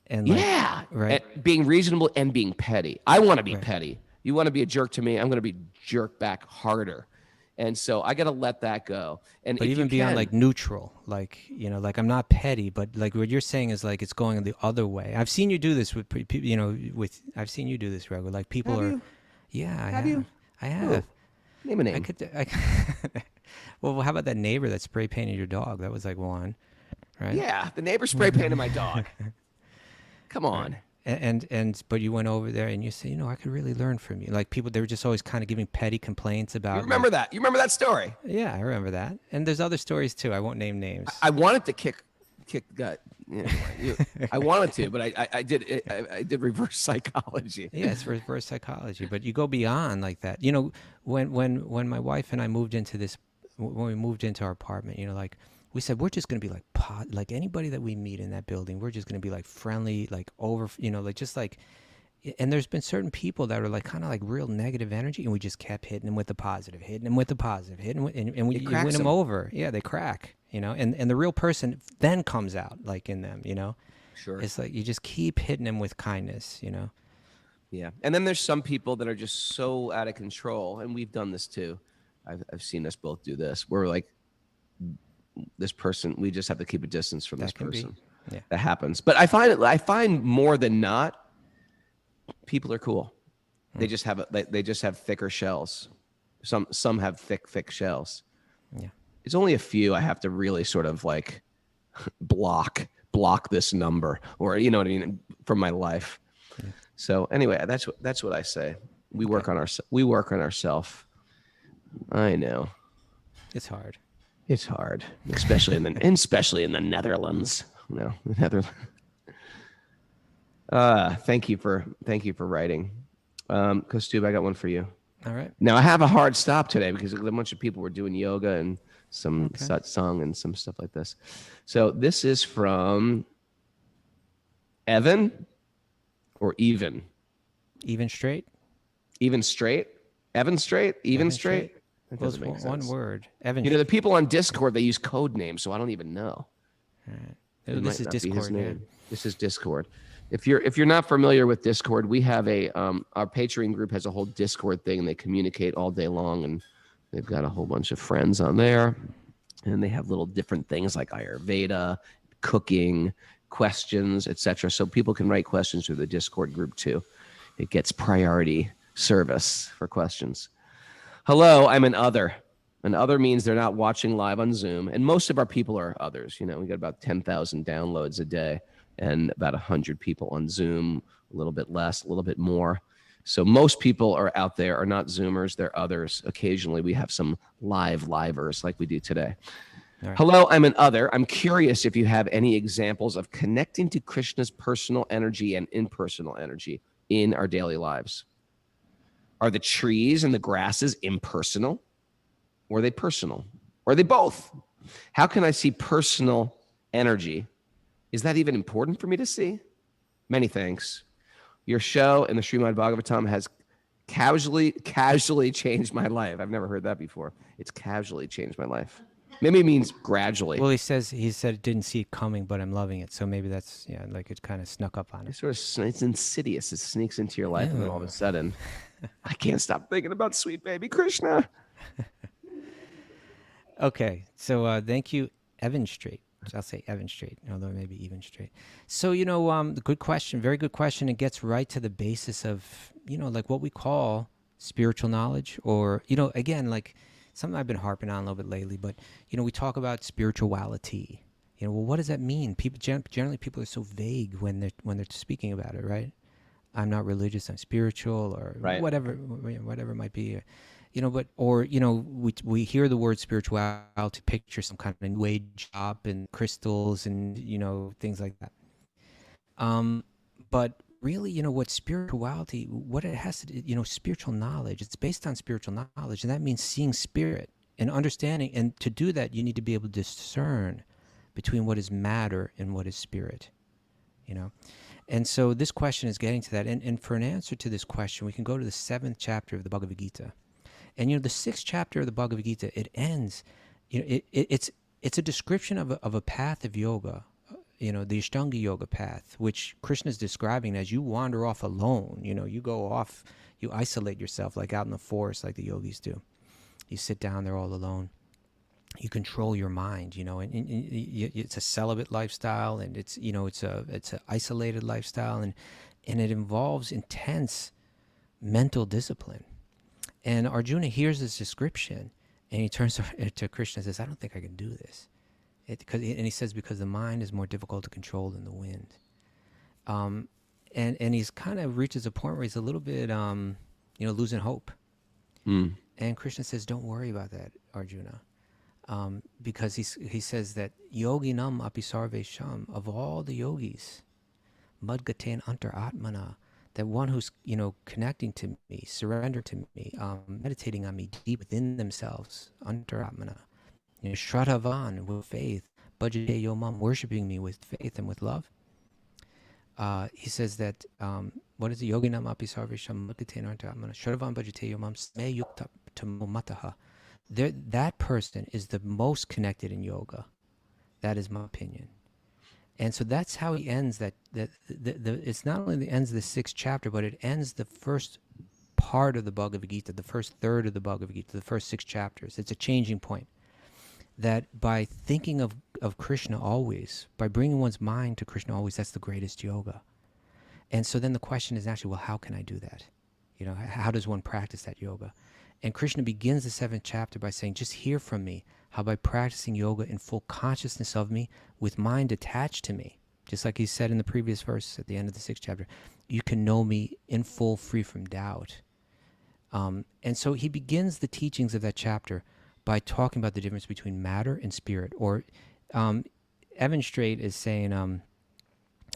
And like, yeah, right. And being reasonable and being petty. I want to be petty. You want to be a jerk to me, I'm going to be jerk back harder. And so I got to let that go. And but even beyond like neutral, like, you know, like I'm not petty, but like what you're saying is like it's going the other way. I've seen you do this with people, you know, I've seen you do this, Raghu. Like people have are, you? Yeah, I have. have. You? I have. Ooh. Name a name. Well, how about that neighbor that spray painted your dog? That was like one, right? Yeah, the neighbor spray painted my dog. Come on. But you went over there and you said, you know, I could really learn from you. Like people, they were just always kind of giving petty complaints about. You remember that? You remember that story? Yeah, I remember that. And there's other stories too. I won't name names. I wanted to kick the gut. I wanted to, but I did reverse psychology. Yeah, it's reverse psychology. But you go beyond like that. You know, when my wife and I moved into when we moved into our apartment, you know, like. We said, we're just going to be like anybody that we meet in that building, we're just going to be like friendly, like over, you know, like just like, and there's been certain people that are like kind of like real negative energy. And we just kept hitting them with the positive, and we win them over. Yeah, they crack, you know, and the real person then comes out like in them, you know. Sure. It's like you just keep hitting them with kindness, you know. Yeah. And then there's some people that are just so out of control. And we've done this too. I've seen us both do this. We're like, this person, we just have to keep a distance from this person. Yeah. That happens. But I find more than not, people are cool. They just have thicker shells. Some have thick shells. Yeah. It's only a few I have to really sort of like block this number, or you know what I mean, from my life. Yeah. So anyway, that's what I say. We work on ourselves. I know. It's hard. It's hard, especially in the Netherlands. No, the Netherlands. Thank you for writing, Kaustubha. I got one for you. All right. Now I have a hard stop today because a bunch of people were doing yoga and some satsang and some stuff like this. So this is from Evan or Even. Even straight. Even straight. Evan straight. Even straight. That Well, doesn't make one sense. word. Evan. You know, the people on Discord, they use code names, so I don't even know. All right. It This might is not be his Discord. Yeah. name. This is Discord. If you're not familiar with Discord, we have our Patreon group has a whole Discord thing, and they communicate all day long, and they've got a whole bunch of friends on there, and they have little different things like Ayurveda, cooking, questions, etc. So people can write questions through the Discord group too. It gets priority service for questions. Hello, I'm an other. An other means they're not watching live on Zoom, and most of our people are others. You know, we got about 10,000 downloads a day, and about 100 people on Zoom, a little bit less, a little bit more. So most people are out there are not Zoomers, they're others. Occasionally we have some livers like we do today. Right. Hello, I'm an other. I'm curious if you have any examples of connecting to Krishna's personal energy and impersonal energy in our daily lives. Are the trees and the grasses impersonal? Or are they personal? Or are they both? How can I see personal energy? Is that even important for me to see? Many thanks. Your show and the Srimad Bhagavatam has casually changed my life. I've never heard that before. It's casually changed my life. Maybe it means gradually. Well, he said didn't see it coming, but I'm loving it. So maybe that's, yeah, like it kind of snuck up on it. It's insidious. It sneaks into your life, and then all of a sudden, I can't stop thinking about sweet baby Krishna. Okay, so thank you, Evan Straight. I'll say Evan Straight, although maybe even straight. So good question, very good question. It gets right to the basis of like what we call spiritual knowledge, or again, like something I've been harping on a little bit lately. But we talk about spirituality. Well, what does that mean? People generally people are so vague when they're speaking about it, right? I'm not religious, I'm spiritual, or Right. whatever it might be. We hear the word spirituality, picture some kind of new age shop and crystals and things like that. But really, what spirituality, what it has to do, spiritual knowledge, it's based on spiritual knowledge, and that means seeing spirit and understanding. And to do that, you need to be able to discern between what is matter and what is spirit. And so this question is getting to that. And for an answer to this question, we can go to the 7th chapter of the Bhagavad Gita. And the 6th chapter of the Bhagavad Gita, it ends, it's a description of a path of yoga, the Ashtanga yoga path, which Krishna is describing as you wander off alone. You go off, you isolate yourself like out in the forest, like the yogis do. You sit down there all alone. You control your mind, and it's a celibate lifestyle, and it's a isolated lifestyle, and it involves intense mental discipline. And Arjuna hears this description, and he turns to Krishna and says, "I don't think I can do this." And he says, because the mind is more difficult to control than the wind. And he's kind of reaches a point where he's a little bit, losing hope. And Krishna says, "Don't worry about that, Arjuna." Because he says that yoginam api sarvesham, of all the yogis, madgaten antar atmana, that one who's connecting to me, surrender to me, meditating on me deep within themselves, antar atmana, shraddhavan, with faith, bhajate yomam, worshiping me with faith and with love. He says that what is the yoginam api sarvesham madgaten antar atmana, shraddhavan bhajate yomam sme yukta tamo mataha. That person is the most connected in yoga. That is my opinion. And so that's how he ends that. It's not only the ends of the 6th chapter, but it ends the first part of the Bhagavad Gita, the first third of the Bhagavad Gita, the first 6 chapters. It's a changing point. That by thinking of Krishna always, by bringing one's mind to Krishna always, that's the greatest yoga. And so then the question is actually, well, how can I do that? How does one practice that yoga? And Krishna begins the 7th chapter by saying, just hear from me how by practicing yoga in full consciousness of me, with mind attached to me, just like he said in the previous verse at the end of the 6th chapter, you can know me in full, free from doubt. And so he begins the teachings of that chapter by talking about the difference between matter and spirit. Or Evan Straight is saying,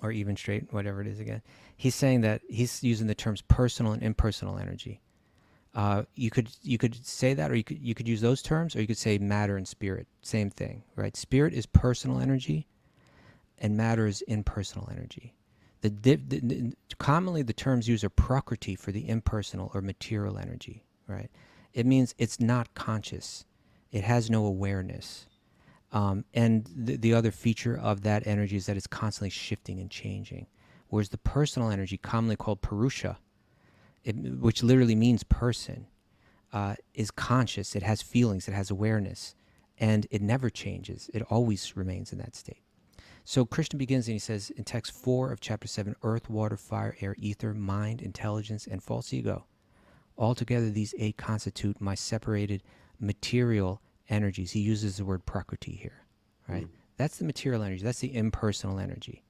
or even Straight, whatever it is again, he's saying that he's using the terms personal and impersonal energy. You could say that, or you could use those terms, or you could say matter and spirit, same thing, right? Spirit is personal energy, and matter is impersonal energy. Commonly the terms used are prakriti for the impersonal or material energy, right? It means it's not conscious, it has no awareness, and the other feature of that energy is that it's constantly shifting and changing. Whereas the personal energy, commonly called purusha, which literally means person, is conscious, it has feelings, it has awareness, and it never changes. It always remains in that state. So Krishna begins and he says in text 4 of chapter 7, earth, water, fire, air, ether, mind, intelligence, and false ego. Altogether, these 8 constitute my separated material energies. He uses the word prakriti here, right? That's the material energy. That's the impersonal energy.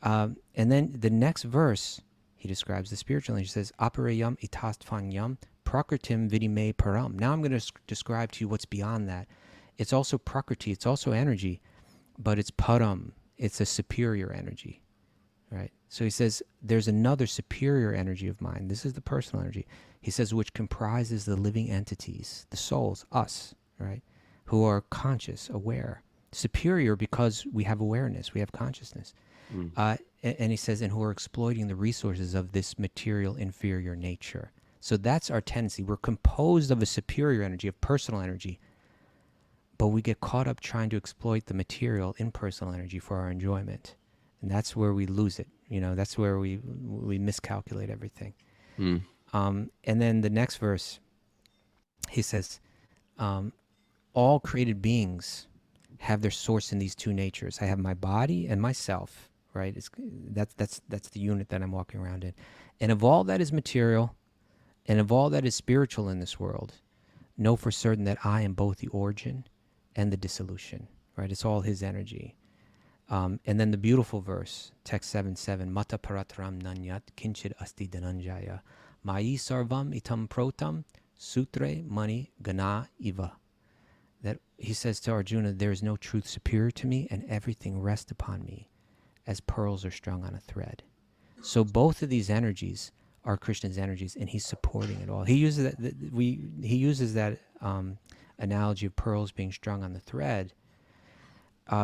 And then the next verse, he describes the spiritual energy. He says, aparayam itastfanyam prakritim vidime param. Now I'm going to describe to you what's beyond that. It's also prakriti, it's also energy, but it's param. It's a superior energy, right? So he says, there's another superior energy of mine. This is the personal energy. He says, which comprises the living entities, the souls, us, right? Who are conscious, aware. Superior because we have awareness, we have consciousness. And he says, and who are exploiting the resources of this material inferior nature. So that's our tendency. We're composed of a superior energy, of personal energy, but we get caught up trying to exploit the material impersonal energy for our enjoyment, and that's where we lose it. That's where we miscalculate everything. Hmm. And then the next verse, he says, all created beings have their source in these two natures. I have my body and myself, right? That's the unit that I'm walking around in. And of all that is material and of all that is spiritual in this world, know for certain that I am both the origin and the dissolution, right? It's all his energy. And then the beautiful verse, text 7:7, Mata paratram nanyat kinchid asti dhananjaya Mayi sarvam itam protam sutre mani gana iva. That he says to Arjuna, there is no truth superior to me, and everything rests upon me as pearls are strung on a thread. So both of these energies are Krishna's energies, and he's supporting it all. He uses that analogy of pearls being strung on the thread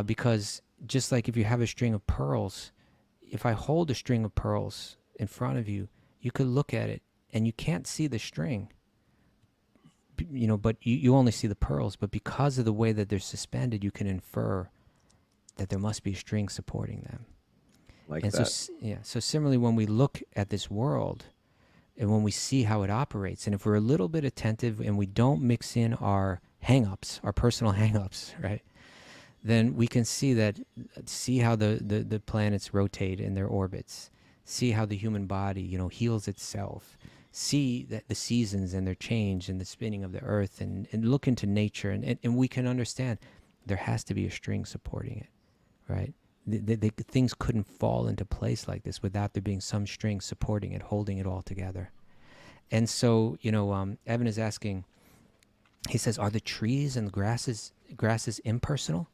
because just like if you have a string of pearls, if I hold a string of pearls in front of you, you could look at it and you can't see the string, but you only see the pearls. But because of the way that they're suspended, you can infer that there must be a string supporting them. Like and that. So similarly, when we look at this world and when we see how it operates, and if we're a little bit attentive and we don't mix in our hang-ups, our personal hang-ups, right, then we can see how the planets rotate in their orbits, see how the human body, heals itself, see that the seasons and their change and the spinning of the earth, and look into nature, and we can understand there has to be a string supporting it, right? Things couldn't fall into place like this without there being some string supporting it, holding it all together. And so, Evan is asking, he says, are the trees and the grasses impersonal?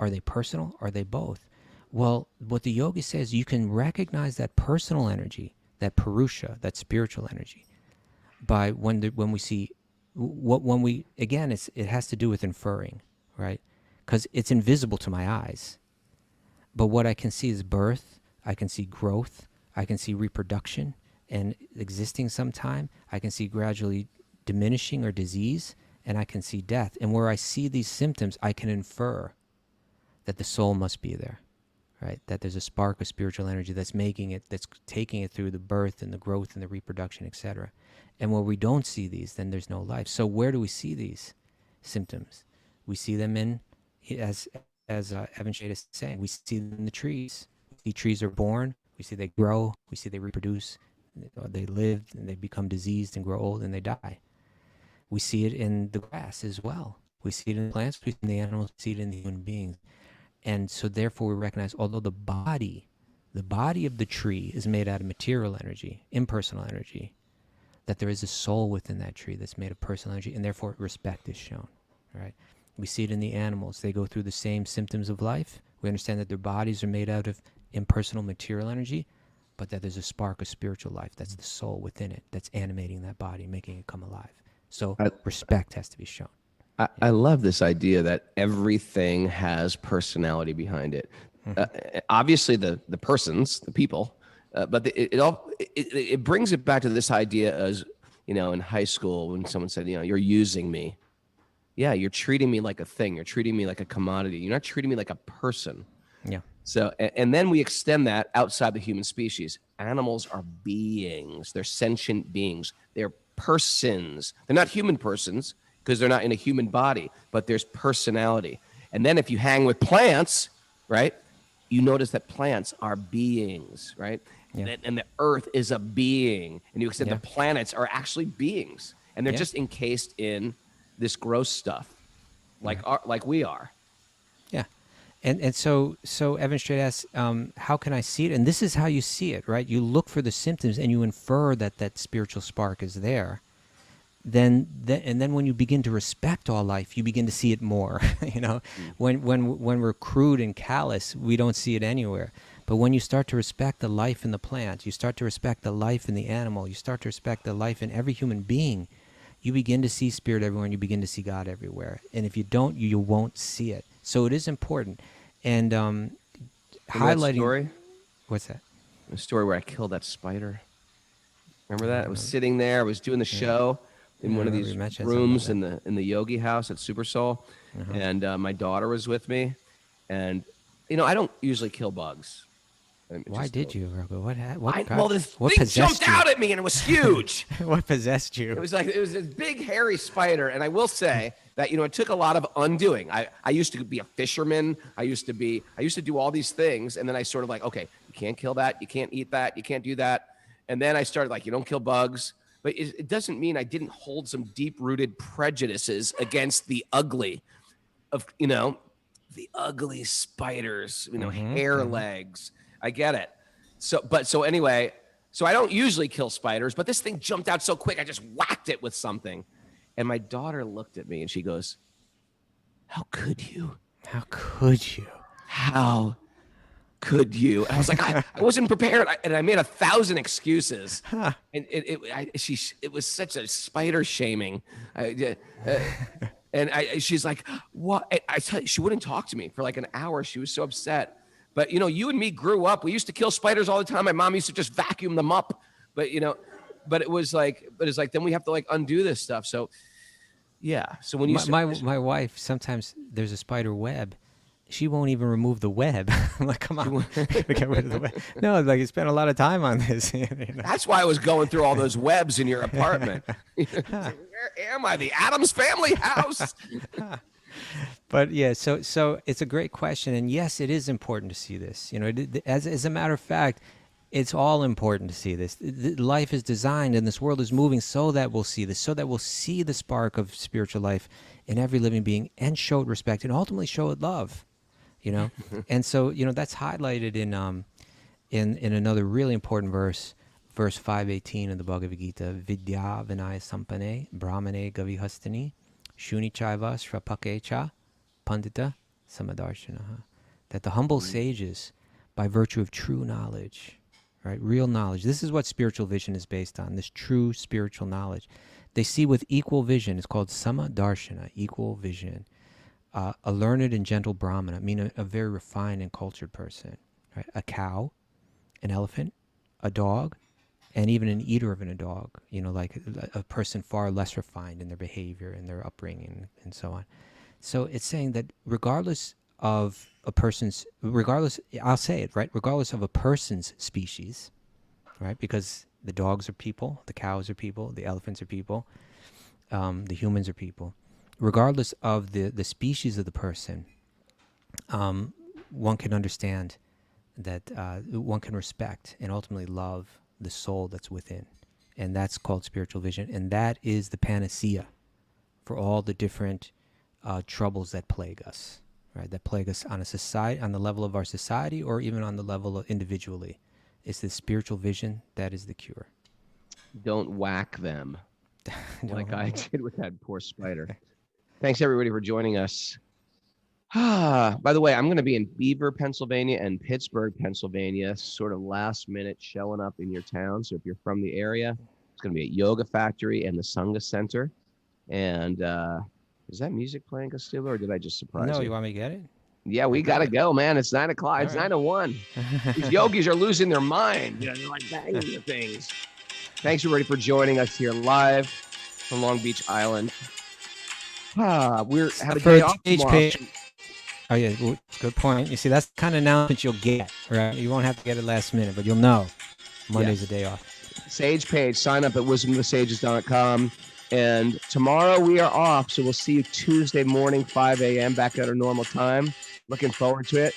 Are they personal? Are they both? Well, what the yogi says, you can recognize that personal energy, that purusha, that spiritual energy, by when we see it has to do with inferring, right? Because it's invisible to my eyes. But what I can see is birth, I can see growth, I can see reproduction and existing sometime, I can see gradually diminishing or disease, and I can see death. And where I see these symptoms, I can infer that the soul must be there, right? That there's a spark of spiritual energy that's making it, that's taking it through the birth and the growth and the reproduction, etc. And where we don't see these, then there's no life. So where do we see these symptoms? We see them as Evan Shade is saying, we see them in the trees. We see trees are born, we see they grow, we see they reproduce, they live, and they become diseased and grow old and they die. We see it in the grass as well. We see it in the plants, we see it in the animals, we see it in the human beings. And so therefore we recognize, although the body of the tree is made out of material energy, impersonal energy, that there is a soul within that tree that's made of personal energy, and therefore respect is shown, right? We see it in the animals. They go through the same symptoms of life. We understand that their bodies are made out of impersonal material energy, but that there's a spark of spiritual life. That's the soul within it that's animating that body, making it come alive. So respect has to be shown. I love this idea that everything has personality behind it. Obviously, the persons, the people, but it brings it back to this idea as, in high school when someone said, you're using me. Yeah, you're treating me like a thing. You're treating me like a commodity. You're not treating me like a person. Yeah. So, and then we extend that outside the human species. Animals are beings. They're sentient beings. They're persons. They're not human persons because they're not in a human body, but there's personality. And then if you hang with plants, right, you notice that plants are beings, right? Yeah. And the earth is a being. And you extend the planets are actually beings. And they're just encased in this gross stuff, like we are. Yeah. And so Evan Straight asks, how can I see it? And this is how you see it, right? You look for the symptoms and you infer that spiritual spark is there. Then when you begin to respect all life, you begin to see it more. When we're crude and callous, we don't see it anywhere. But when you start to respect the life in the plant, you start to respect the life in the animal, you start to respect the life in every human being, you begin to see spirit everywhere and you begin to see God everywhere. And if you don't, you won't see it. So it is important. And highlighting... story? What's that? The story where I killed that spider. Remember that? I was sitting there, I was doing the show, in one of remember these you mentioned something rooms like in the yogi house at Super Soul, and my daughter was with me, and I don't usually kill bugs. Why did you, Raghu? What Well, this what thing possessed jumped you? out at me, and it was huge. What possessed you? It was this big hairy spider, and I will say that it took a lot of undoing. I used to be a fisherman. I used to do all these things, and then I sort of okay, you can't kill that, you can't eat that, you can't do that, and then I started you don't kill bugs. But it doesn't mean I didn't hold some deep-rooted prejudices against the ugly, the ugly spiders, hair legs. I get it. So anyway, I don't usually kill spiders, but this thing jumped out so quick, I just whacked it with something. And my daughter looked at me and she goes, "How could you? How could you? How could you?" And I was like, I wasn't prepared. And I made 1,000 excuses. And it was such a spider shaming. She's like, "What?" I tell you, she wouldn't talk to me for an hour. She was so upset. But you and me grew up. We used to kill spiders all the time. My mom used to just vacuum them up. But it was then we have to undo this stuff. So yeah. So when you my wife, sometimes there's a spider web, she won't even remove the web. I'm like, come on, get rid of the web. No, you spent a lot of time on this. That's why I was going through all those webs in your apartment. Where am I? The Addams Family house. But yeah, so it's a great question, and yes, it is important to see this. As a matter of fact, it's all important to see this. Life is designed, and this world is moving so that we'll see this, so that we'll see the spark of spiritual life in every living being, and show it respect, and ultimately show it love. And so that's highlighted in another really important verse 518 of the Bhagavad Gita. Vidya vinaya sampane brahmane gavihastani shuni chaiva srapakecha pandita samadarshana. That the humble sages, by virtue of true knowledge, right, real knowledge, this is what spiritual vision is based on, this true spiritual knowledge, they see with equal vision. It's called samadarshana, equal vision. A learned and gentle brahmana, meaning a very refined and cultured person, right? A cow, an elephant, a dog, and even an eater of a dog, a person far less refined in their behavior and their upbringing and so on. So it's saying that regardless of a person's species, right? Because the dogs are people, the cows are people, the elephants are people, the humans are people. Regardless of the species of the person, one can understand that one can respect and ultimately love the soul that's within. And that's called spiritual vision. And that is the panacea for all the different troubles that plague us, right? That plague us on the level of our society, or even on the level of individually. It's the spiritual vision that is the cure. Don't whack them like I did with that poor spider. Thanks, everybody, for joining us. By the way, I'm going to be in Beaver, Pennsylvania, and Pittsburgh, Pennsylvania, sort of last minute showing up in your town. So if you're from the area, it's going to be at Yoga Factory and the Sangha Center. And is that music playing, Kaustubha, or did I just surprise you? No, you want me to get it? Yeah, we got to go, man. It's 9 o'clock. It's 9:01. These yogis are losing their mind. They're banging the things. Thanks, everybody, for joining us here live from Long Beach Island. We're have a day off tomorrow. Oh yeah, good point. You see, that's the kind of announcement you'll get, right? You won't have to get it last minute, but you'll know Monday's a day off. Sage page, sign up at wisdomofthesages.com. And tomorrow we are off, so we'll see you Tuesday morning, 5 a.m. back at our normal time. Looking forward to it.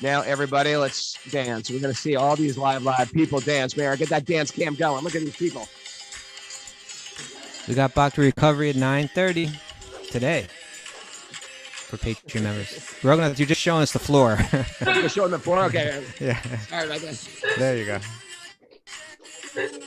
Now, everybody, let's dance. We're going to see all these live people dance. Mara, get that dance cam going. Look at these people. We got Bhakti Recovery at 9:30 today for Patreon members. Raghunath, you're just showing us the floor. Just showing the floor? Okay. Yeah. All right, right there. There you go.